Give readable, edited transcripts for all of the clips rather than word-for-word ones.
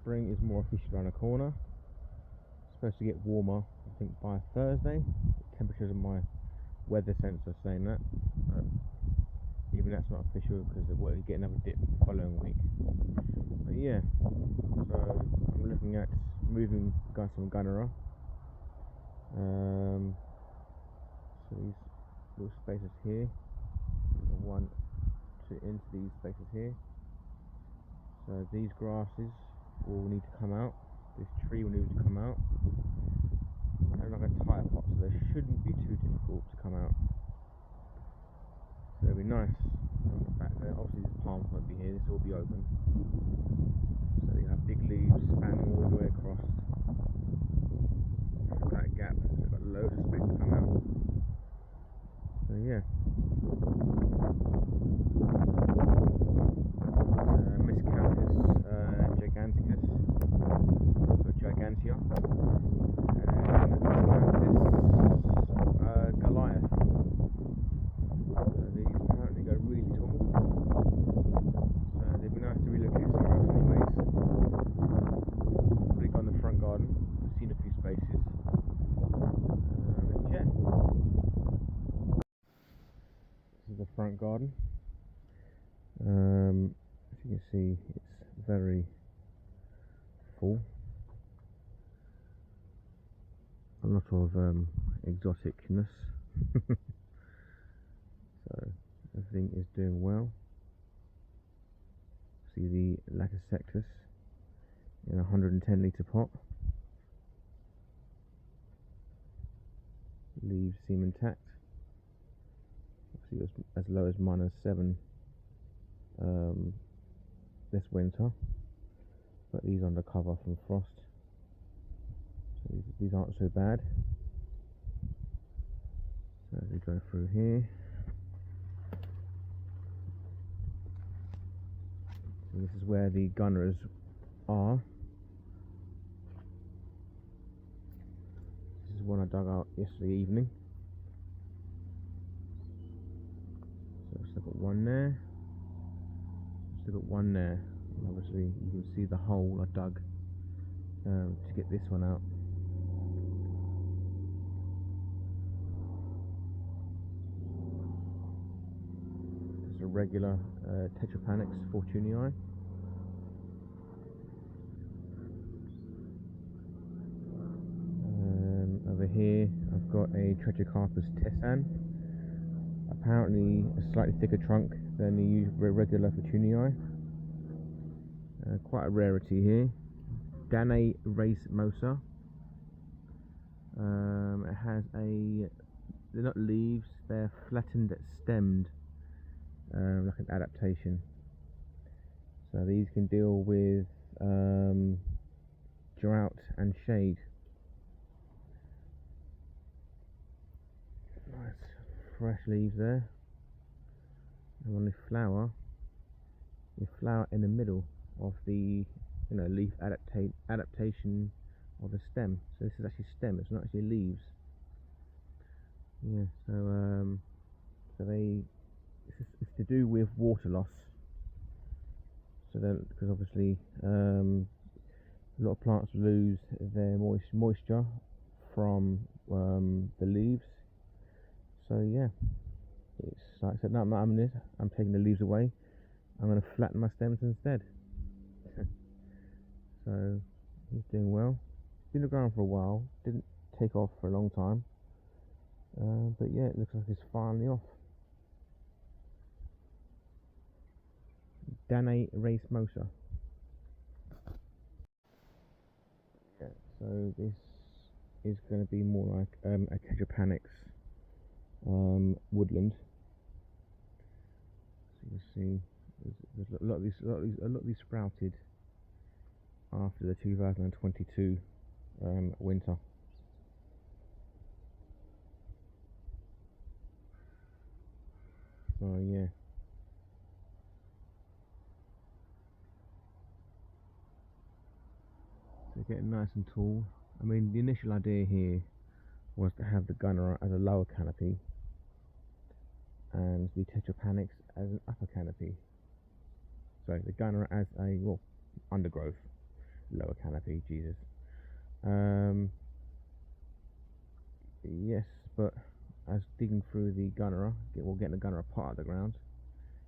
spring is more officially around the corner. It's supposed to get warmer, I think, by Thursday. The temperatures on my weather sensor saying that. Even that's not official because we'll get another dip the following week. But yeah, so I'm looking at moving some Gunnera. So these little spaces here, one to into these spaces here. So these grasses will need to come out. This tree will need to come out. They're like a tire pot, so they shouldn't be too difficult to come out. So it'll be nice. On the back there, obviously these palms won't be here. This will be open. So you have big leaves spanning all the way across that gap. So you've got loads of space to come out. So yeah. Miscanthus giganticus, or gigantea, and Miscanthus Goliath. These apparently go really tall. They'd be nice to relocate somewhere else anyways. Already got in the front garden, I've seen a few spaces. Yeah. This is the front garden. As you can see, it's very full. A lot of exoticness. So everything is doing well. See the Latticectus in a 110 litre pot. Leaves seem intact. Obviously it was as low as -7 this winter, but these under cover from frost. So these aren't so bad. So as we go through here, so this is where the Gunneras are. This is one I dug out yesterday evening. So I've still got one there. Still got one there. And obviously you can see the hole I dug to get this one out. It's a regular Tetrapanix Fortunii. Over here I've got a Trechocarpus tessan. Apparently a slightly thicker trunk than the regular Fortunii. Quite a rarity here. Gunnera Manicata. It has they're not leaves, they're flattened stemmed, like an adaptation. So these can deal with drought and shade. Nice fresh leaves there. And when they flower in the middle of the leaf adaptation of the stem. So this is actually stem, it's not actually leaves. Yeah, so it's to do with water loss. So because obviously a lot of plants lose their moisture from the leaves. So yeah, it's like I said, no, I'm taking the leaves away. I'm going to flatten my stems instead. So he's doing well. Been around for a while, didn't take off for a long time, but yeah, it looks like it's finally off. Gunnera Manicata. Yeah, so this is going to be more like a Tetrapanix woodland. So you see, there's a lot of these sprouted after the 2022 winter. So yeah. So getting nice and tall. I mean, the initial idea here was to have the Gunnera as a lower canopy and the Tetrapanix as an upper canopy. Sorry, the Gunnera as a undergrowth, lower canopy, Jesus. Yes, but as digging through the Gunnera, getting the Gunnera pot out of the ground.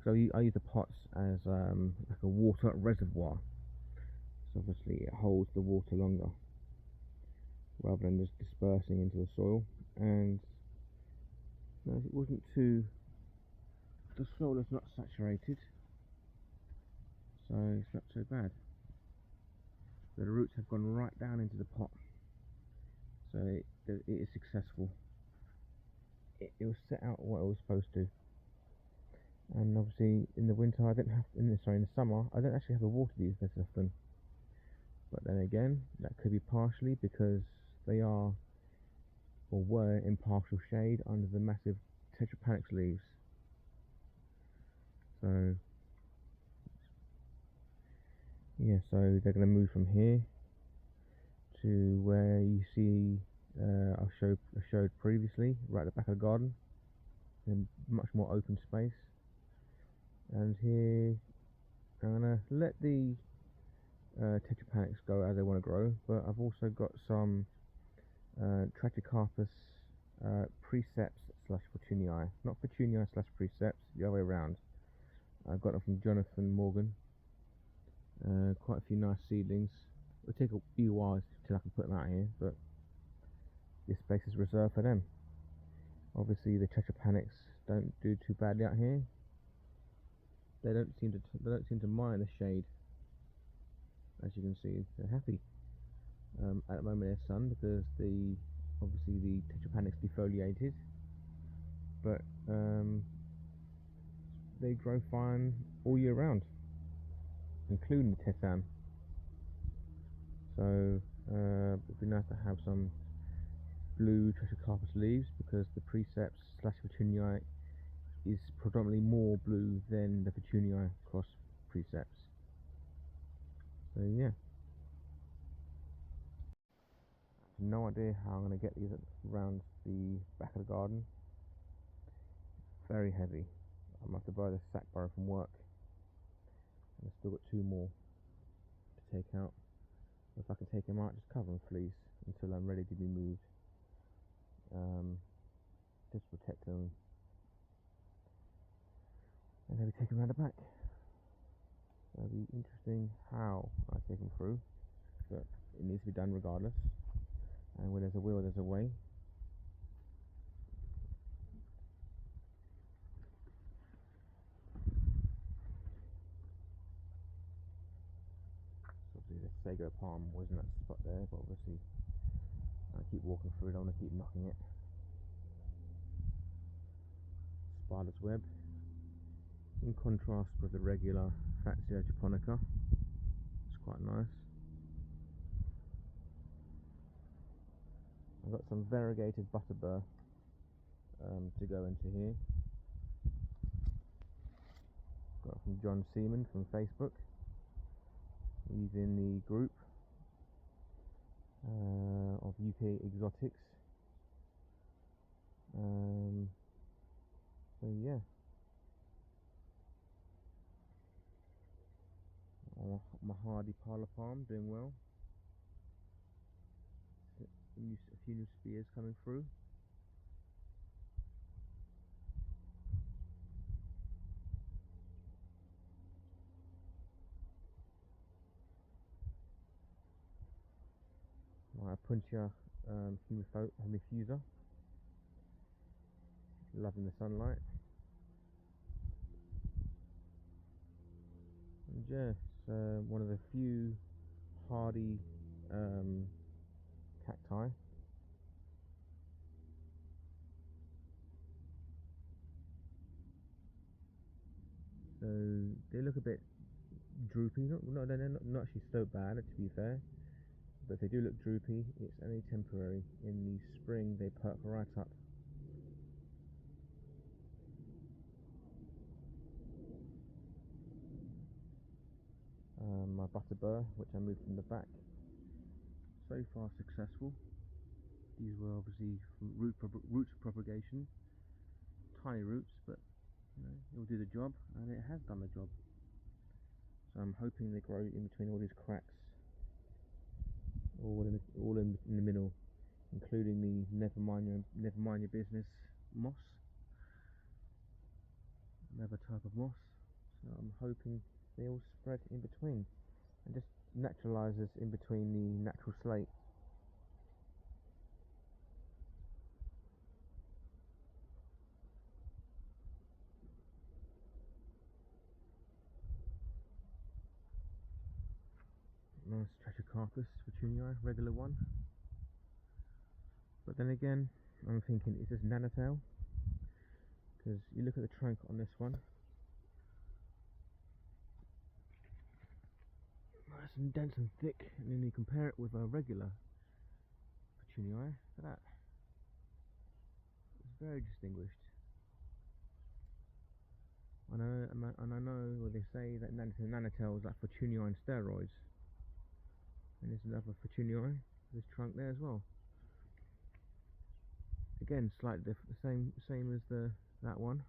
So I use the pots as like a water reservoir. So obviously it holds the water longer rather than just dispersing into the soil. And no, it wasn't too. The soil is not saturated, so it's not so bad. The roots have gone right down into the pot, so it is successful. It was set out what it was supposed to. And obviously in the winter I didn't have, in the summer I don't actually have to water these this often. But then again, that could be partially because they are or were in partial shade under the massive tetrapanix leaves. So yeah, so they're going to move from here to where you see I showed previously, right at the back of the garden, in much more open space. And here I'm going to let the tetrapanix go as they want to grow, but I've also got some Trachycarpus precepts slash Fortunii, not Fortunii slash precepts, the other way around. I got them from Jonathan Morgan. Quite a few nice seedlings. It'll take a few whiles till I can put them out here, but this space is reserved for them. Obviously, the Tetrapanix don't do too badly out here. They don't seem to mind the shade. As you can see, they're happy. At the moment, there's sun because obviously the Tetrapanix defoliated, but they grow fine all year round, including the Tessan. So it'd be nice to have some blue Trachycarpus leaves because the precepts slash Fortunii is predominantly more blue than the Fortunii cross precepts. So yeah, no idea how I'm going to get these around the back of the garden. Very heavy. I must have borrowed a sack barrow from work, and I've still got 2 more to take out. If I can take them out, just cover them fleece until I'm ready to be moved. Just protect them, and then we take them around the back. It'll be interesting how I take them through, but it needs to be done regardless. And where there's a will, there's a way. So obviously the sago palm was in that spot there, but obviously I keep walking through it, I want to keep knocking it. Spider's web, in contrast with the regular Fatsia japonica. It's quite nice. I've got some variegated butterbur to go into here. Got it from John Seaman from Facebook. He's in the group of UK exotics. So yeah, my hardy parlour palm doing well. A few new spears coming through. My Puntia humifuser, loving the sunlight. And yeah, it's one of the few hardy cacti. So they look a bit droopy. They're not actually so bad, to be fair. But if they do look droopy, it's only temporary. In the spring, they perk right up. My butterbur, which I moved from the back, so far successful. These were obviously from roots propagation, tiny roots, but it will do the job, and it has done the job. So I'm hoping they grow in between all these cracks all in the middle, including the never mind your business moss, another type of moss. So I'm hoping they all spread in between and just naturalises in between the natural slate. Nice Trachycarpus Petunii, regular one. But then again, I'm thinking, is this nanotale? Because you look at the trunk on this one, nice and dense and thick, and then you compare it with a regular Petunii. Look at that. It's very distinguished. And I know, well, they say that nanotale is like Petunii on steroids. And there's another Petunii, this trunk there as well. Again, slightly different, same as that one.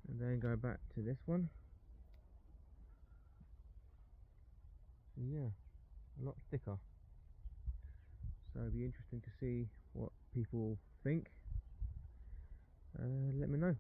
And then go back to this one. Yeah, a lot thicker. So it'll be interesting to see what people think. Let me know.